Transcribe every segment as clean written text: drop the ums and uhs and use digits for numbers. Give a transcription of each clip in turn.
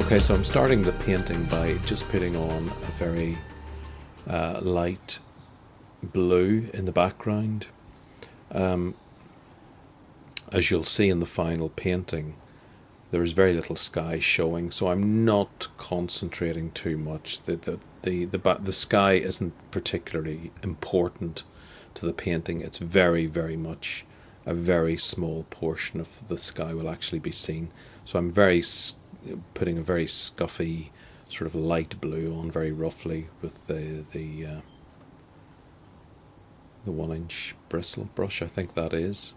Okay, so I'm starting the painting by just putting on a very light blue in the background. As you'll see in the final painting, there is very little sky showing, so I'm not concentrating too much. The sky isn't particularly important to the painting. It's very, very much a very small portion of the sky will actually be seen. So I'm putting a very scuffy sort of light blue on very roughly with the 1-inch bristle brush, I think that is.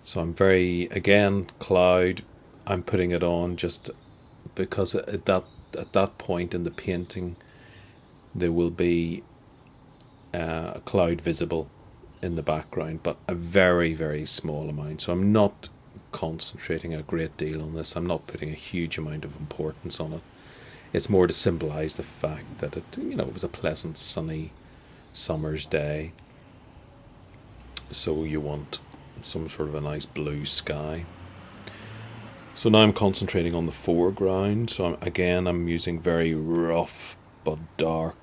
So I'm again, cloud, I'm putting it on just because at that point in the painting there will be a cloud visible in the background, but a very, very small amount. So I'm not concentrating a great deal on this. I'm not putting a huge amount of importance on it. It's more to symbolise the fact that it was a pleasant sunny summer's day. So you want some sort of a nice blue sky. So now I'm concentrating on the foreground. So I'm using very rough but dark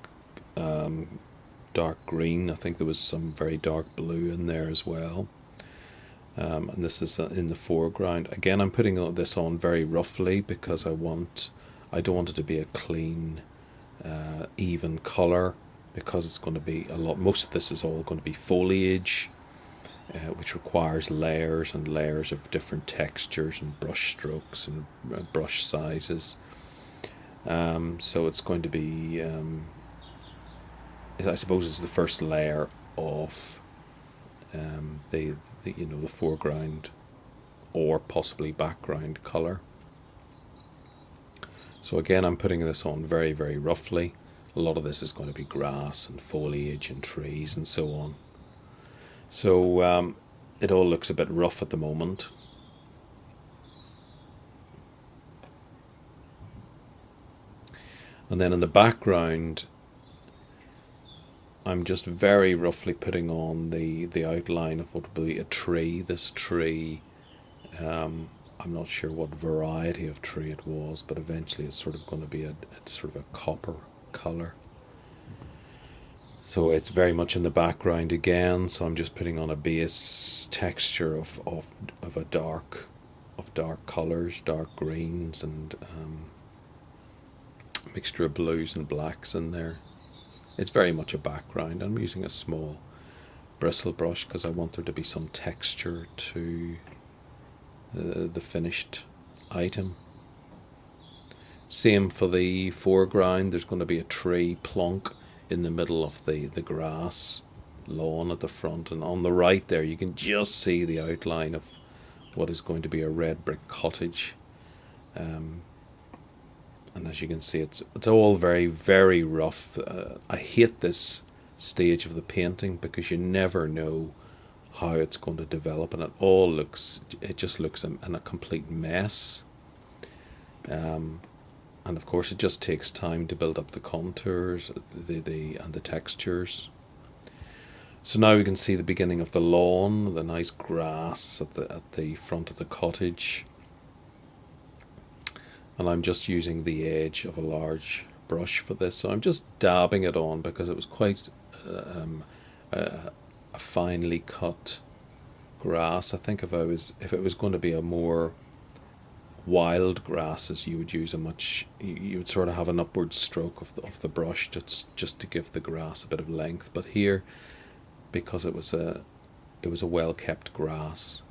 green. I think there was some very dark blue in there as well. And this is in the foreground. Again, I'm putting this on very roughly because I don't want it to be a clean, even colour, because it's going to be most of this is all going to be foliage, which requires layers and layers of different textures and brush strokes and brush sizes. So it's going to be, I suppose it's the first layer of the foreground or possibly background colour. So again, I'm putting this on very, very roughly. A lot of this is going to be grass and foliage and trees and so on. So it all looks a bit rough at the moment. And then in the background, I'm just very roughly putting on the outline of what will be a tree. This tree, I'm not sure what variety of tree it was, but eventually it's sort of going to be a sort of a copper colour. So it's very much in the background again. So I'm just putting on a base texture of dark colours, dark greens, and a mixture of blues and blacks in there. It's very much a background. I'm using a small bristle brush because I want there to be some texture to the finished item. Same for the foreground. There's going to be a tree plonk in the middle of the grass lawn at the front, and on the right there you can just see the outline of what is going to be a red brick cottage. And as you can see, it's all very, very rough. I hate this stage of the painting because you never know how it's going to develop, and it just looks in a complete mess. And of course, it just takes time to build up the contours, and the textures. So now we can see the beginning of the lawn, the nice grass at the front of the cottage. And I'm just using the edge of a large brush for this. So I'm just dabbing it on because it was quite a finely cut grass. I think if it was going to be a more wild grasses, you would use you would sort of have an upward stroke of the brush just to give the grass a bit of length. But here, because it was a well kept grass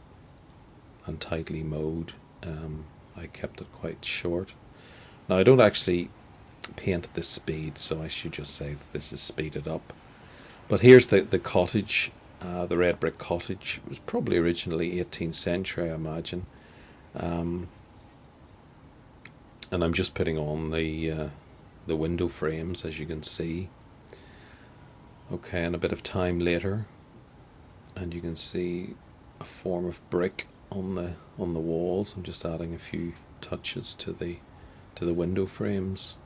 and tightly mowed, I kept it quite short. Now I don't actually paint at this speed, so I should just say that this is speeded up. But here's the cottage, the red brick cottage. It was probably originally 18th century, I imagine. And I'm just putting on the window frames, as you can see. Okay, and a bit of time later, and you can see a form of brick on the walls. I'm just adding a few touches to the window frames.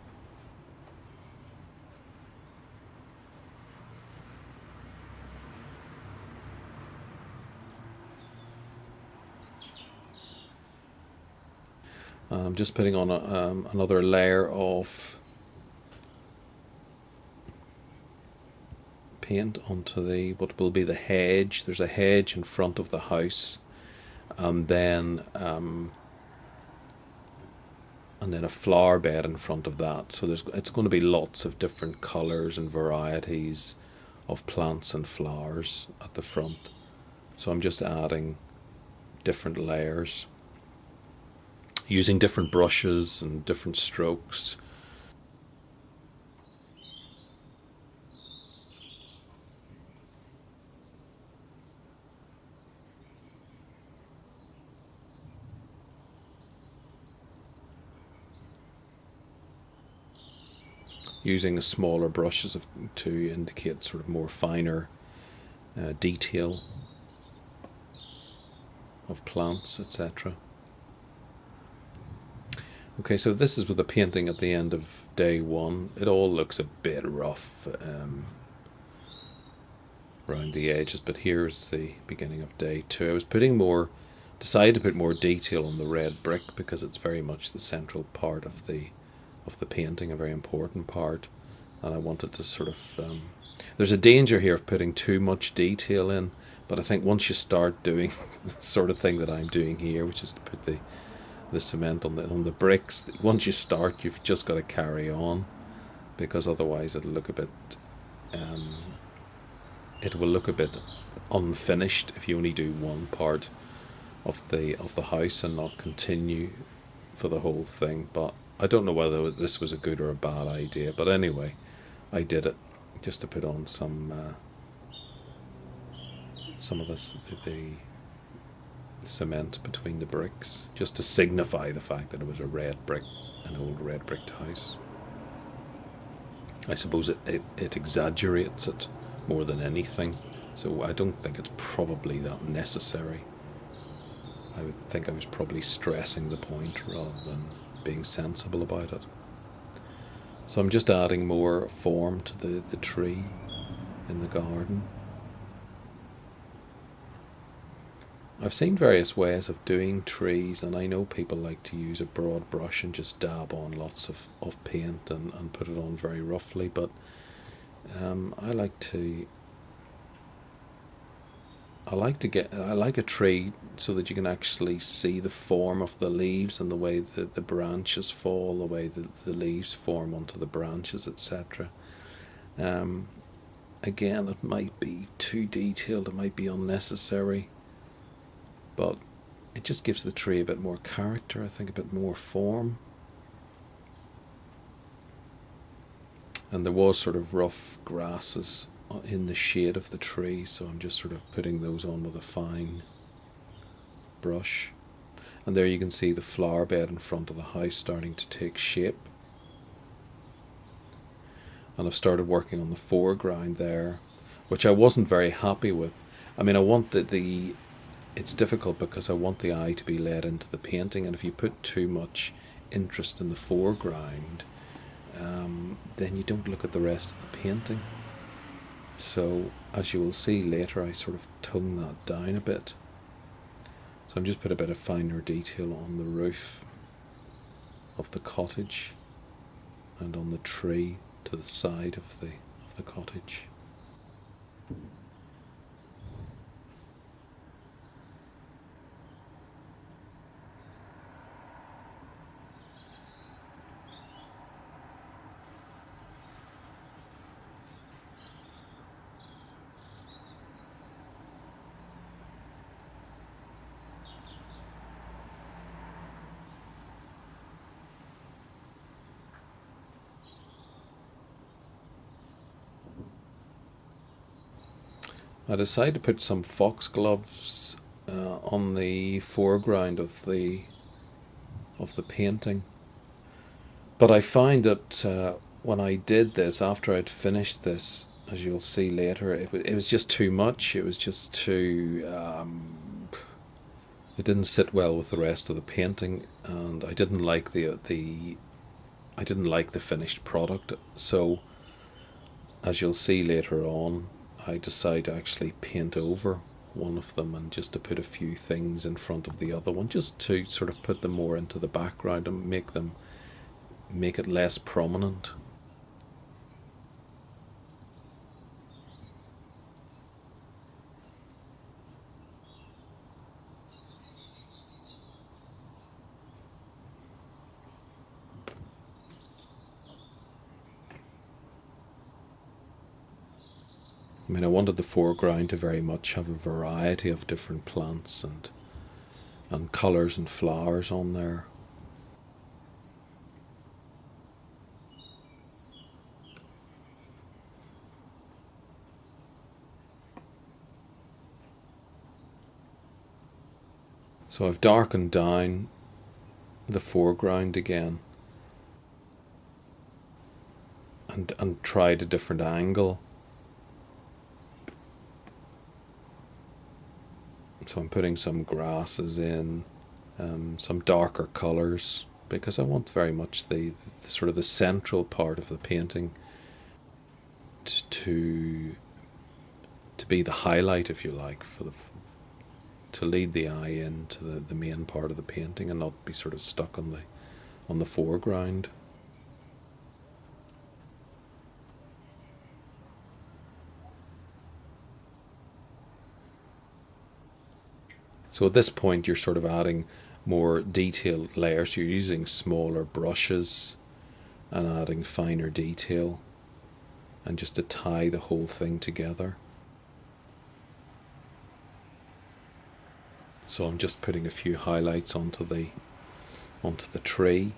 I'm just putting on another layer of paint onto the what will be the hedge. There's a hedge in front of the house, and then a flower bed in front of that. So it's going to be lots of different colours and varieties of plants and flowers at the front. So I'm just adding different layers, using different brushes and different strokes. Using the smaller brushes to indicate sort of more finer detail of plants, etc. Okay, so this is with the painting at the end of day one. It all looks a bit rough around the edges, but here's the beginning of day two. I was decided to put more detail on the red brick because it's very much the central part of the painting, a very important part, and I wanted to sort of there's a danger here of putting too much detail in, but I think once you start doing the sort of thing that I'm doing here, which is to put the cement on the bricks, once you start, you've just got to carry on, because otherwise it'll look a bit unfinished if you only do one part of the house and not continue for the whole thing. But I don't know whether this was a good or a bad idea, but anyway, I did it just to put on some of the cement between the bricks, just to signify the fact that it was an old red bricked house. I suppose it exaggerates it more than anything, so I don't think it's probably that necessary. I would think I was probably stressing the point rather than being sensible about it. So I'm just adding more form to the tree in the garden. I've seen various ways of doing trees, and I know people like to use a broad brush and just dab on lots of paint and put it on very roughly, but I like a tree so that you can actually see the form of the leaves and the way the branches fall, the way the leaves form onto the branches, etc. Again, it might be too detailed, it might be unnecessary, but it just gives the tree a bit more character, I think, a bit more form. And there was sort of rough grasses in the shade of the tree, so I'm just sort of putting those on with a fine brush. And there you can see the flower bed in front of the house starting to take shape. And I've started working on the foreground there, which I wasn't very happy with. I mean, I want it's difficult because I want the eye to be led into the painting, and if you put too much interest in the foreground, then you don't look at the rest of the painting. So, as you will see later, I sort of tone that down a bit. So I'm just put a bit of finer detail on the roof of the cottage and on the tree to the side of the cottage. I decided to put some foxgloves on the foreground of the painting, but I find that when I did this, after I'd finished this, as you'll see later, it was just too much. It was just too it didn't sit well with the rest of the painting, and I didn't like the finished product. So, as you'll see later on, I decide to actually paint over one of them and just to put a few things in front of the other one, just to sort of put them more into the background and make it less prominent. I mean, I wanted the foreground to very much have a variety of different plants and colours and flowers on there. So I've darkened down the foreground again and tried a different angle. So I'm putting some grasses in, some darker colours, because I want very much the sort of the central part of the painting to be the highlight, if you like, to lead the eye into the main part of the painting and not be sort of stuck on the foreground. So at this point you're sort of adding more detailed layers. You're using smaller brushes and adding finer detail, and just to tie the whole thing together. So I'm just putting a few highlights onto the tree.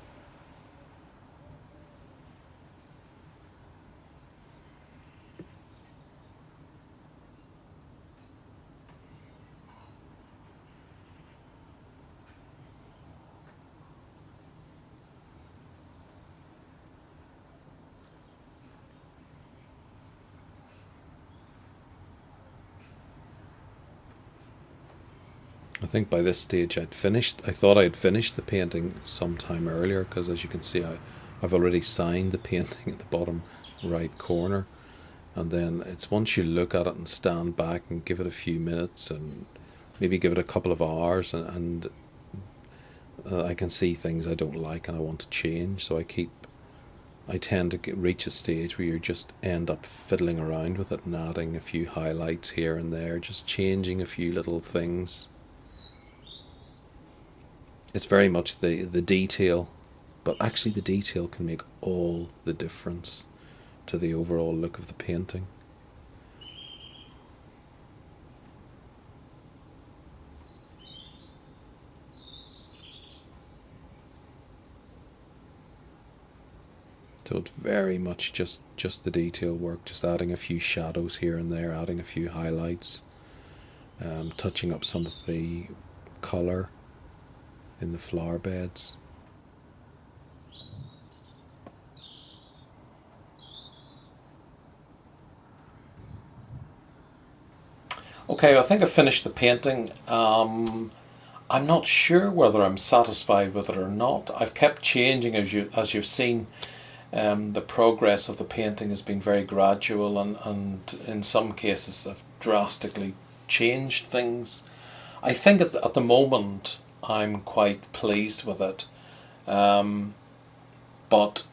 I think by this stage I thought I'd finished the painting sometime earlier, because as you can see I've already signed the painting at the bottom right corner, and then it's once you look at it and stand back and give it a few minutes and maybe give it a couple of hours and I can see things I don't like and I want to change, so I tend to reach a stage where you just end up fiddling around with it and adding a few highlights here and there, just changing a few little things. It's very much the detail, but actually the detail can make all the difference to the overall look of the painting. So it's very much just the detail work, just adding a few shadows here and there, adding a few highlights, touching up some of the colour in the flower beds. Okay, I think I finished the painting. I'm not sure whether I'm satisfied with it or not. I've kept changing, as you've seen. The progress of the painting has been very gradual, and in some cases I've drastically changed things. I think at the moment I'm quite pleased with it, but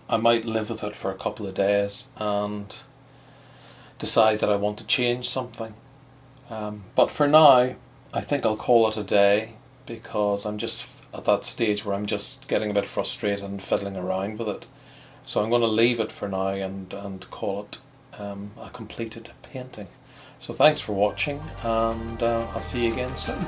I might live with it for a couple of days and decide that I want to change something. But for now, I think I'll call it a day, because I'm just at that stage where I'm just getting a bit frustrated and fiddling around with it. So I'm going to leave it for now and call it a completed painting. So thanks for watching, and I'll see you again soon.